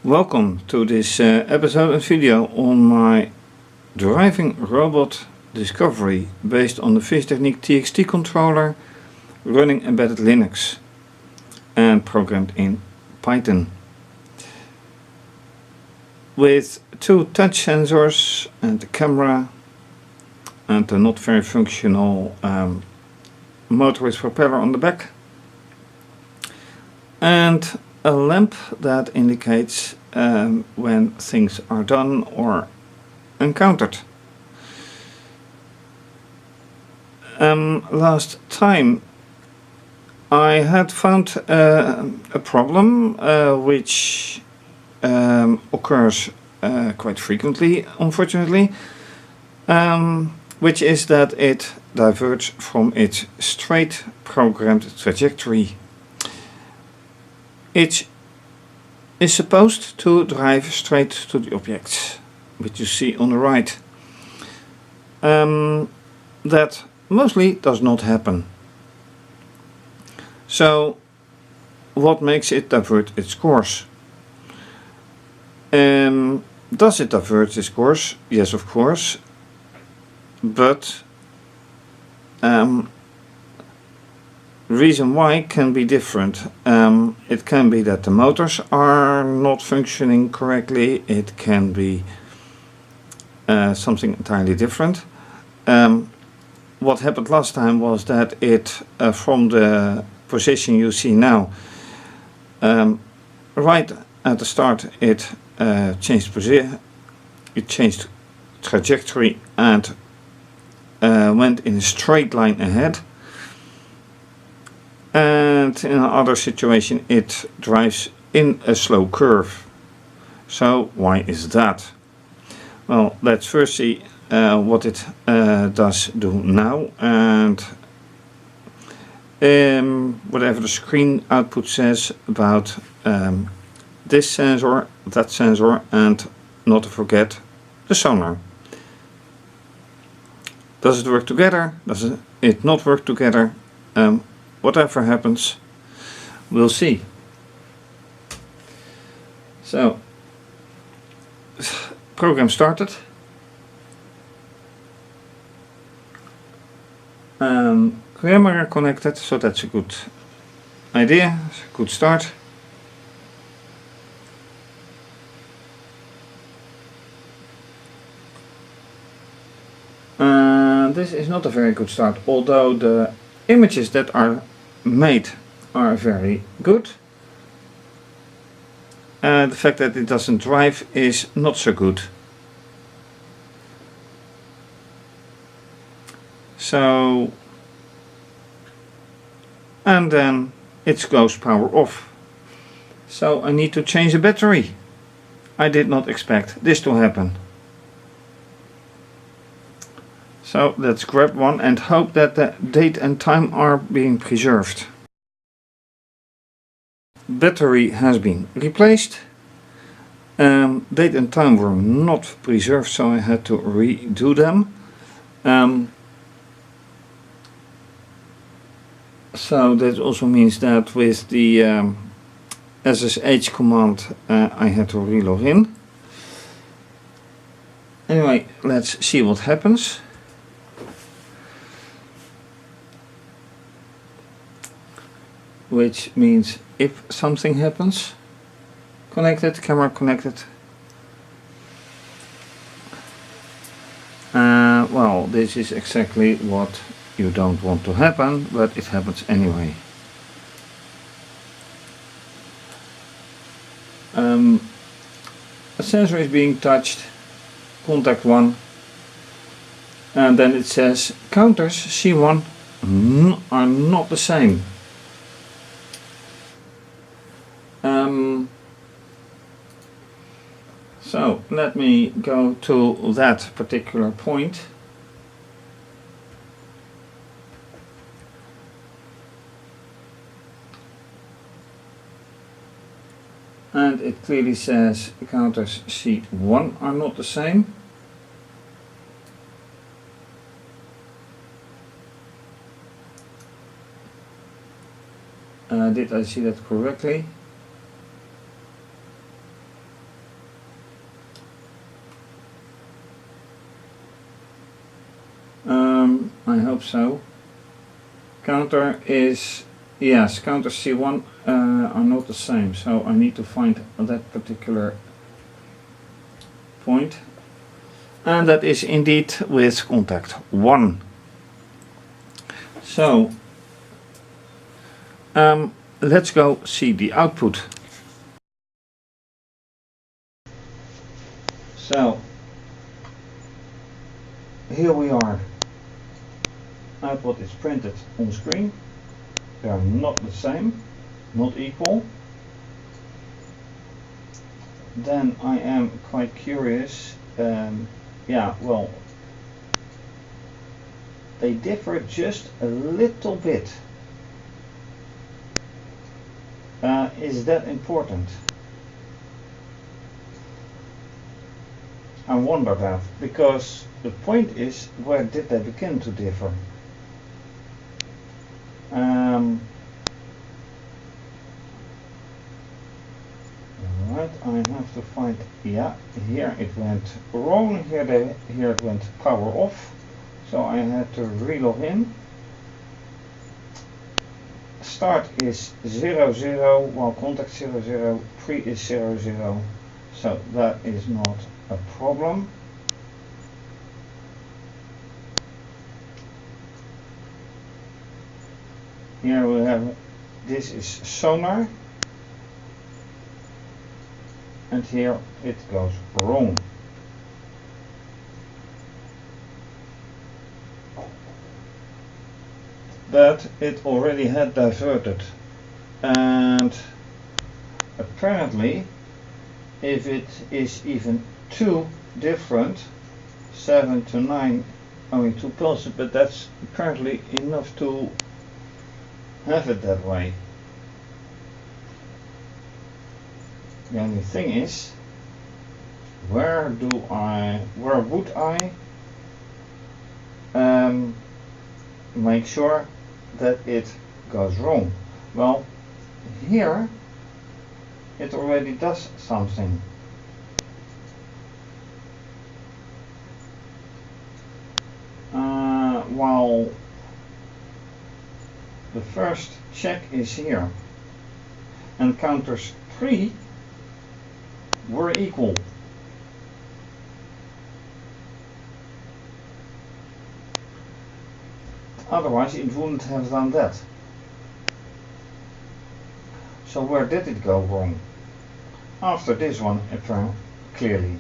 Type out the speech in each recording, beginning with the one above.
Welcome to this episode and video on my driving robot discovery based on the fischertechnik TXT controller running embedded Linux and programmed in Python. With two touch sensors and a camera and a not very functional motor with propeller on the back and a lamp that indicates when things are done or encountered. Last time I had found a problem which occurs quite frequently, unfortunately, which is that it diverges from its straight programmed trajectory. It is supposed to drive straight to the objects, which you see on the right. That mostly does not happen. So, what makes it divert its course? Does it divert its course? Yes, of course. But reason why can be different. It can be that the motors are not functioning correctly. It can be something entirely different. What happened last time was that it, from the position you see now, right at the start, it changed position. It changed trajectory and went in a straight line ahead. And in another situation it drives in a slow curve. So why is that? Well, let's first see what it does do now, and whatever the screen output says about this sensor, that sensor, and not to forget the sonar. Does it work together? Does it not work together? Whatever happens, we'll see. So, program started. Camera connected, so that's a good idea, it's a good start. This is not a very good start, although the images that are made are very good. The fact that it doesn't drive is not so good. So, and then it goes power off. So I need to change the battery. I did not expect this to happen. So let's grab one and hope that the date and time are being preserved. Battery has been replaced. Date and time were not preserved, so I had to redo them. So that also means that with the SSH command I had to relog in. Anyway, let's see what happens. Which means if something happens, connected, camera connected. Well, this is exactly what you don't want to happen, but it happens anyway. A sensor is being touched, contact 1, and then it says counters C1 are not the same. So let me go to that particular point. And it clearly says counters C1 are not the same. Did I see that correctly? I hope so. Counter is, yes, counter C1 are not the same, so I need to find that particular point. And that is indeed with contact 1. So let's go see the output. So here we are. Output is printed on screen. They are not the same, not equal. Then I am quite curious. Yeah, well, they differ just a little bit. Is that important? I wonder that, because the point is, where did they begin to differ? Right, I have to find, yeah, here it went wrong, here it went power off, so I had to relog in. Start is 0, 0, while contact 0, 0, pre is 0, 0, so that is not a problem. Here we have, this is sonar, and here it goes wrong. But it already had diverted, and apparently if it is even too different, 7 to 9, only 2 pulses, but that's apparently enough to have it that way. The only thing is, where would I make sure that it goes wrong? Well, here it already does something. While the first check is here, and counters 3 were equal. Otherwise it wouldn't have done that. So where did it go wrong? After this one, clearly.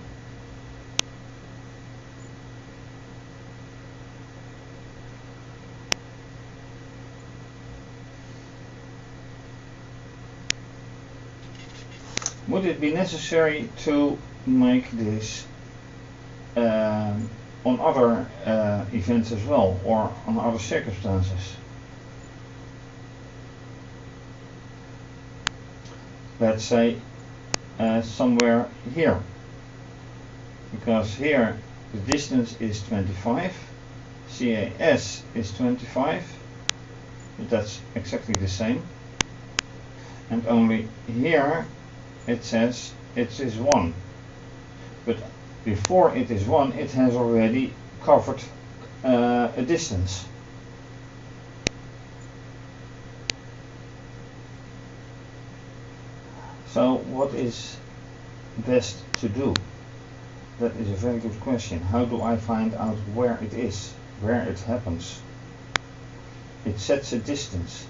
Would it be necessary to make this on other events as well, or on other circumstances? Let's say somewhere here, because here the distance is 25, CAS is 25, but that's exactly the same, and only here it says it is 1, but before it is 1 it has already covered a distance. So what is best to do? That is a very good question. How do I find out where it is, where it happens? It sets a distance.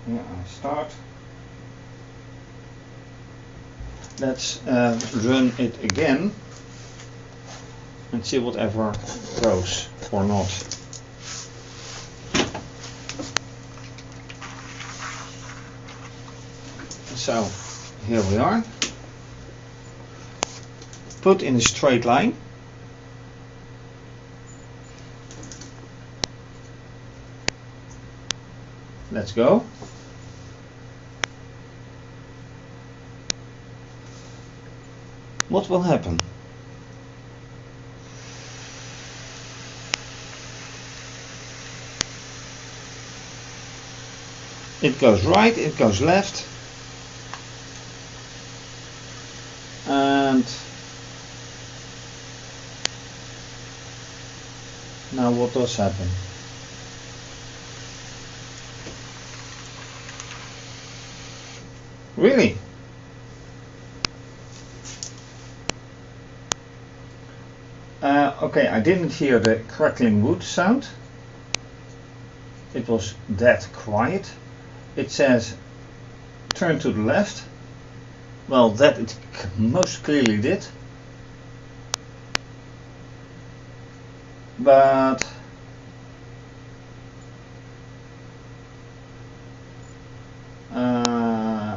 Here I start. Let's run it again and see whatever goes or not. So here we are. Put in a straight line. Let's go. What will happen? It goes right, it goes left, and Now what does happen? Really? Okay, I didn't hear the crackling wood sound. It was dead quiet. It says turn to the left. Well, that it most clearly did. But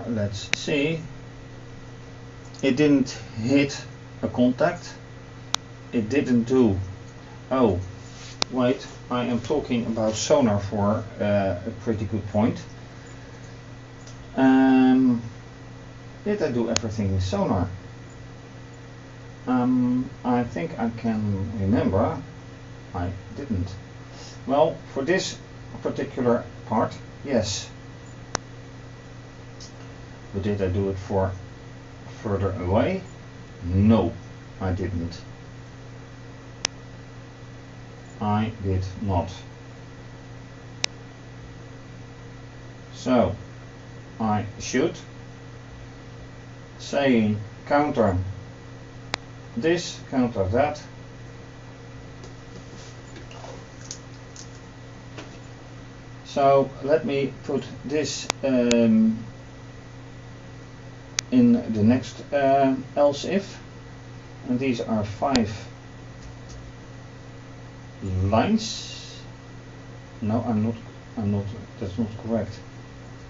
let's see. It didn't hit a contact. It didn't do. Oh, wait, I am talking about sonar for a pretty good point. Did I do everything with sonar? I think I can remember. I didn't. Well, for this particular part, yes. But did I do it for further away? No, I didn't. I did not. So I should say counter this, counter that. So let me put this in the next else if, and these are 5 lines. No, I'm not, that's not correct.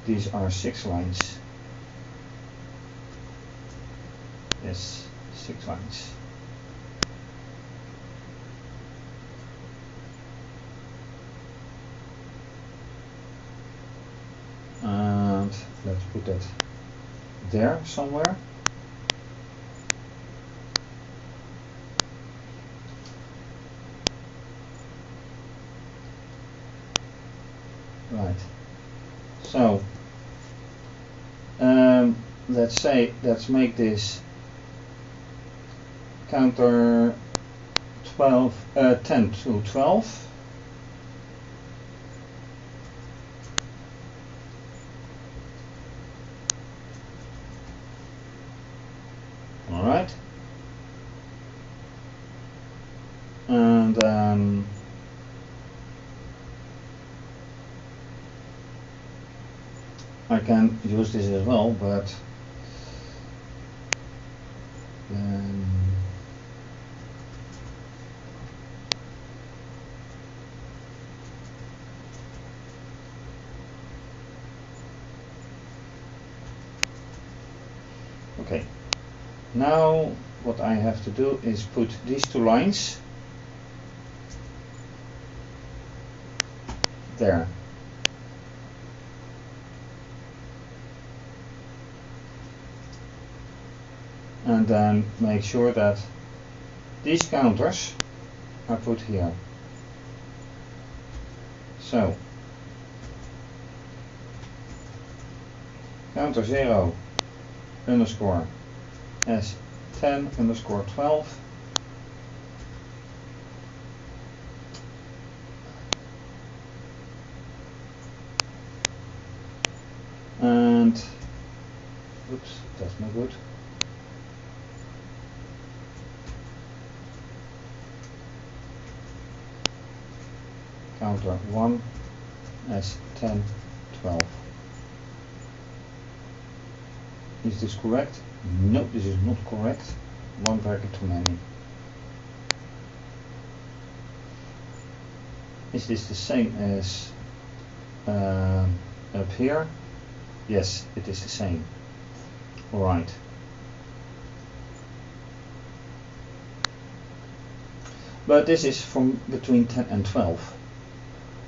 These are 6 lines. Yes, 6 lines. And let's put that there somewhere. Right. So let's make this counter 10 to 12. All right. And I can use this as well, but okay. Now what I have to do is put these 2 lines there. And then make sure that these counters are put here. So counter 0 underscore S10 underscore 12. And oops, that's not good. Counter 1 S10 12. Is this correct? No, this is not correct. 1 bracket too many. Is this the same as up here? Yes, it is the same. Alright. But this is from between 10 and 12.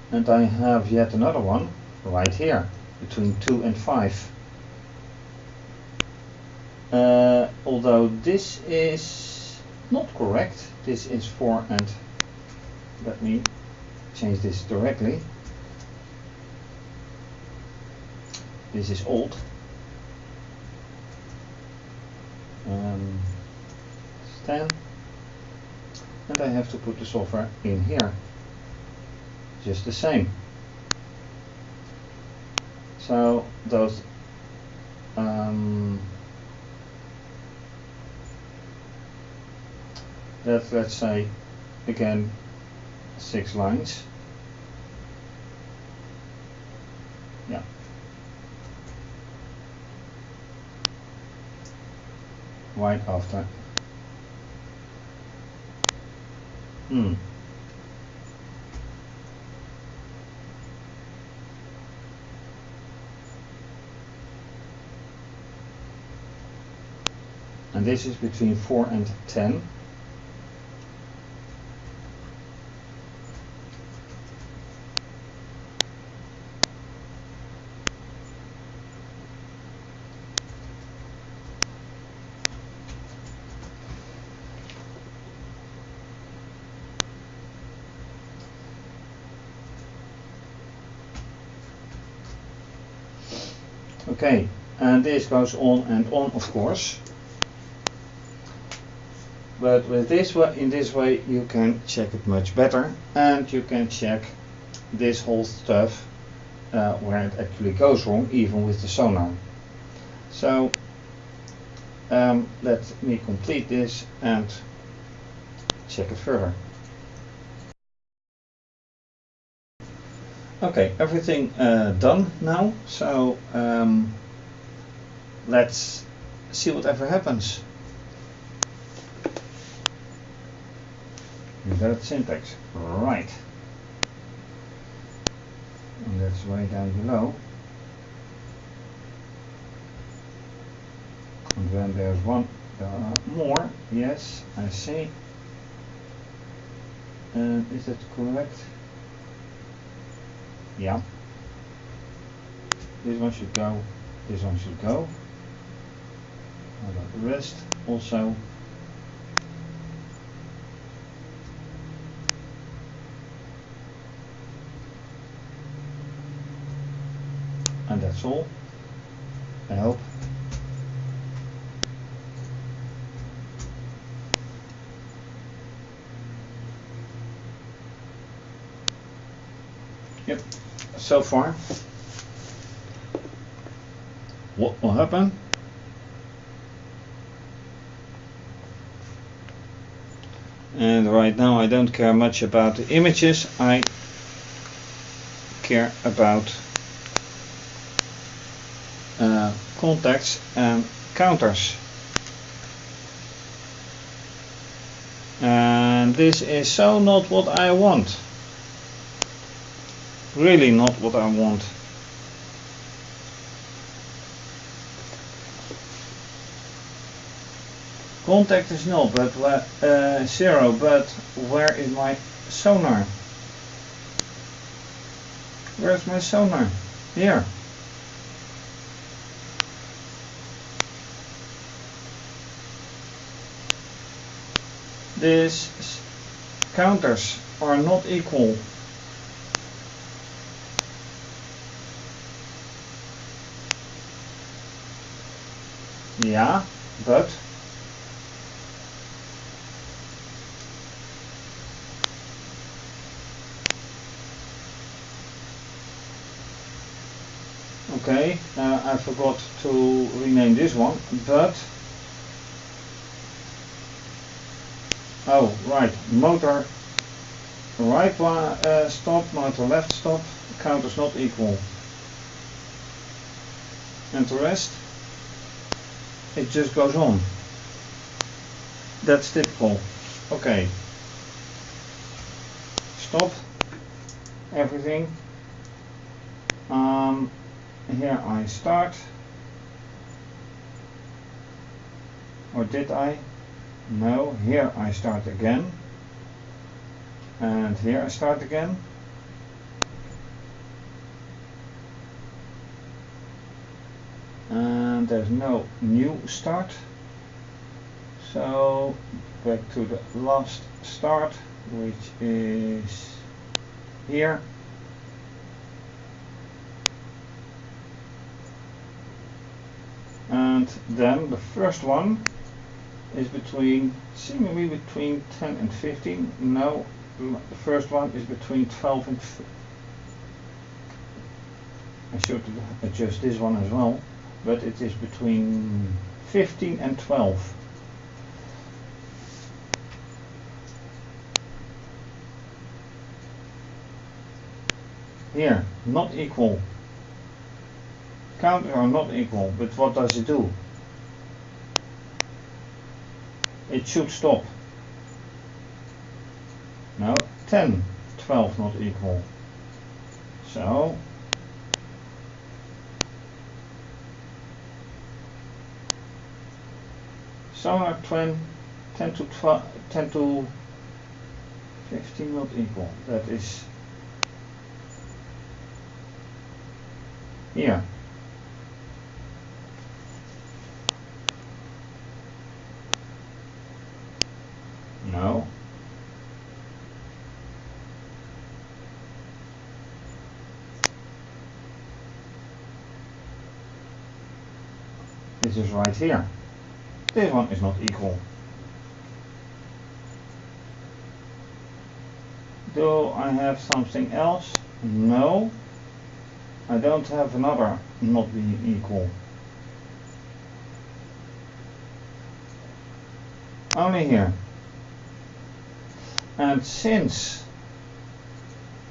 And I have yet another one right here, between 2 and 5. Although this is not correct, this is 4 and, let me change this directly. This is old. It's 10. And I have to put the software in here. just the same. So those let's say again 6 lines. Yeah. Right after. And this is between 4 and 10. Okay, and this goes on and on, of course. But with this way, in this way, you can check it much better, and you can check this whole stuff where it actually goes wrong, even with the sonar. So let me complete this and check it further. Okay, everything done now, so let's see whatever happens. That syntax, right, and that's way down below, and then there's one more. Yes, I see. Is that correct? Yeah. This one should go, this one should go. How about the rest also? And that's all, I hope. Yep, so far. What will happen? And right now I don't care much about the images, I care about contacts and counters. And this is so not what I want. Really not what I want. Contact is null, but 0, but where is my sonar? Where's my sonar? Here. These counters are not equal. Yeah, but okay, I forgot to rename this one, but oh right, motor right stop, motor left stop, counters not equal, and the rest it just goes on. That's typical. Okay, stop everything. Here I start, or did I? No, here I start again, and here I start again. And there's no new start, so back to the last start, which is here. And then the first one is seemingly between 10 and 15. No, The first one is between 12 and I should adjust this one as well, but it is between 15 and 12. Here, not equal. Counters are not equal, but what does it do? It should stop. No, 10, 12 not equal. So sonar 10 to 12, 10 to 15 not equal. That is here. No. This is right here. This one is not equal. Do I have something else? No. I don't have another not being equal. Only here. And since,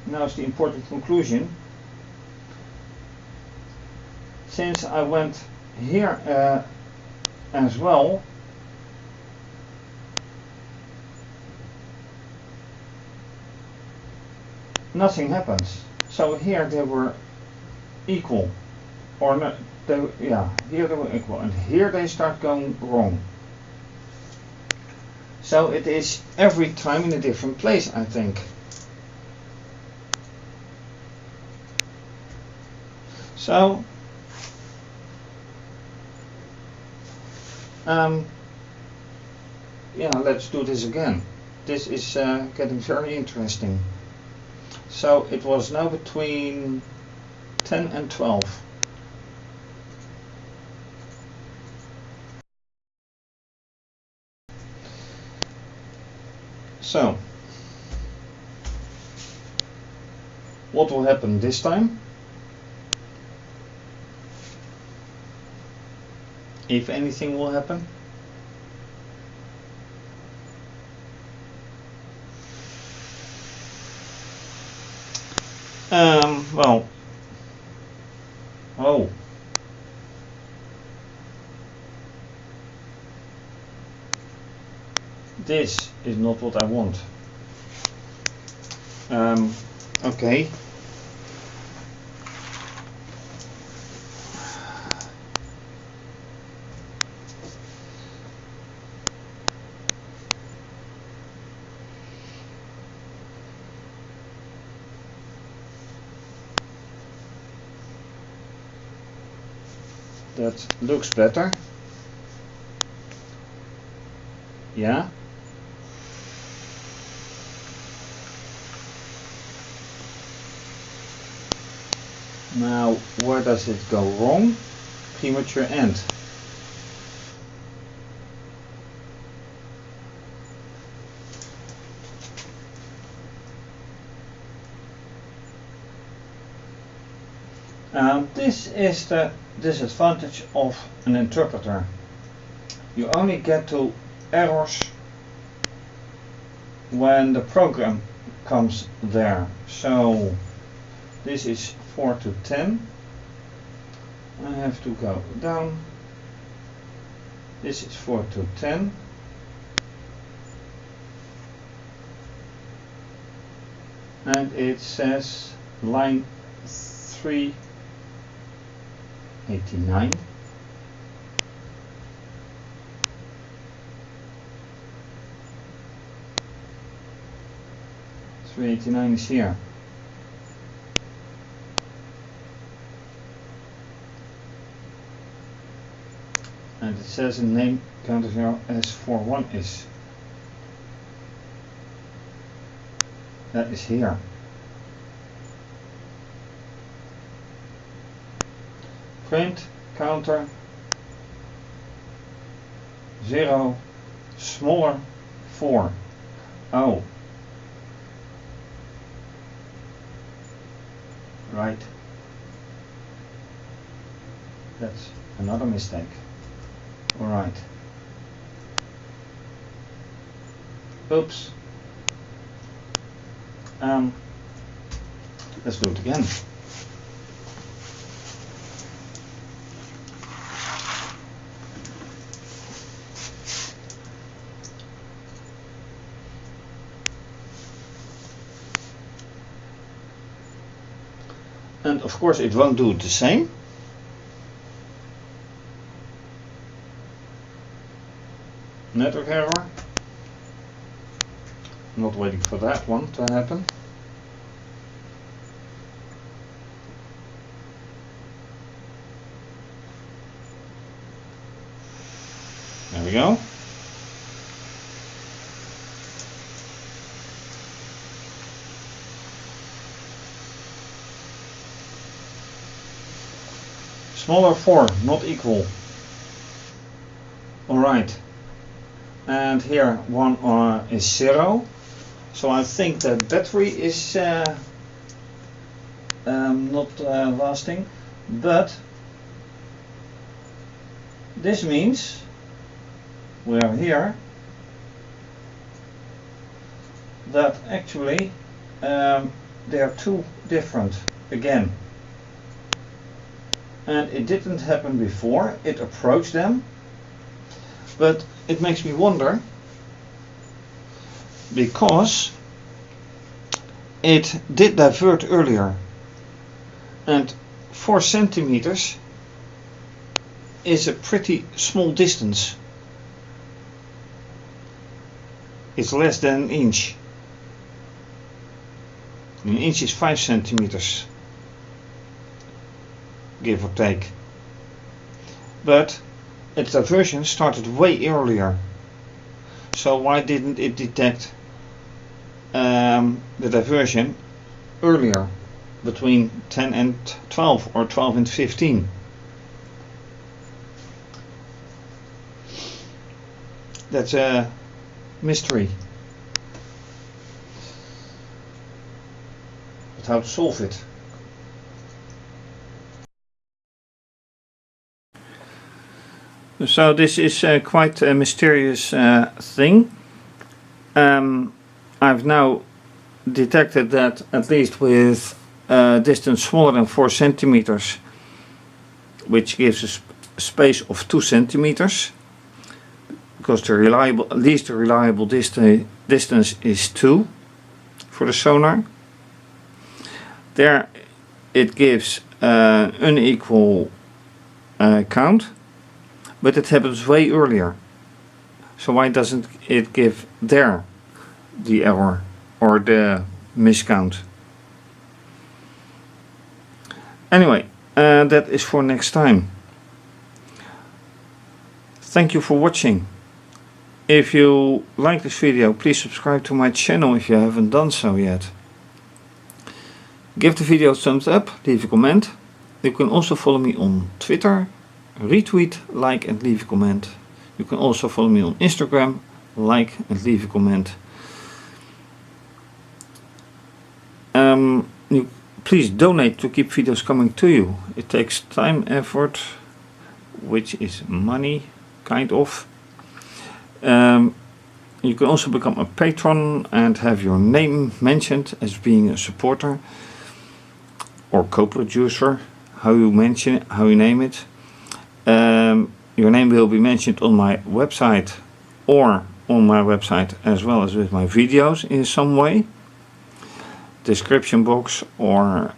now is the important conclusion, since I went here as well, nothing happens. So here they were equal, or not, here they were equal, and here they start going wrong. So it is every time in a different place, I think. So yeah, let's do this again. This is getting very interesting. So it was now between 10 and 12. So what will happen this time? If anything will happen? Well, oh, this is not what I want. Okay. That looks better. Yeah. Now, where does it go wrong? Premature end. This is the disadvantage of an interpreter. You only get to errors when the program comes there. So this is 4 to 10. I have to go down. This is 4 to 10. And it says line 389. Is here. And it says in name counter 0 S41 is. That is here. Print counter 0 smaller 4. Oh. Right. That's another mistake. Alright. Oops. Let's do it again. And of course it won't do it the same. Network error. Not waiting for that one to happen. There we go. Smaller 4, not equal. Alright. And here one is 0. So I think the battery is not lasting. But this means we are here that actually they are two different again. And it didn't happen before, it approached them, but it makes me wonder because it did divert earlier, and 4 centimeters is a pretty small distance. It's less than an inch. An inch is 5 centimeters. Give or take. But its diversion started way earlier. So why didn't it detect the diversion earlier, between 10 and 12 or 12 and 15? That's a mystery. But how to solve it? So this is quite a mysterious thing. I've now detected that at least with a distance smaller than 4 centimeters, which gives a space of 2 centimeters, because the least reliable distance is 2 for the sonar. There it gives an unequal count. But it happens way earlier. So why doesn't it give there the error or the miscount? Anyway, that is for next time. Thank you for watching. If you like this video, please subscribe to my channel if you haven't done so yet. Give the video a thumbs up, leave a comment. You can also follow me on Twitter. Retweet, like and leave a comment. You can also follow me on Instagram, like and leave a comment. Please donate to keep videos coming to you. It takes time, effort, which is money, kind of. You can also become a patron and have your name mentioned as being a supporter or co-producer, how you name it. Your name will be mentioned on my website or on my website as well as with my videos in some way. Description box or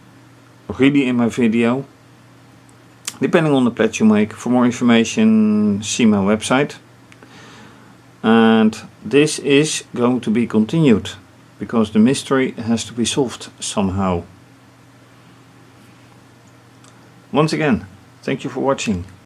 really in my video, depending on the pledge you make. For more information, see my website. And this is going to be continued because the mystery has to be solved somehow. Once again, thank you for watching.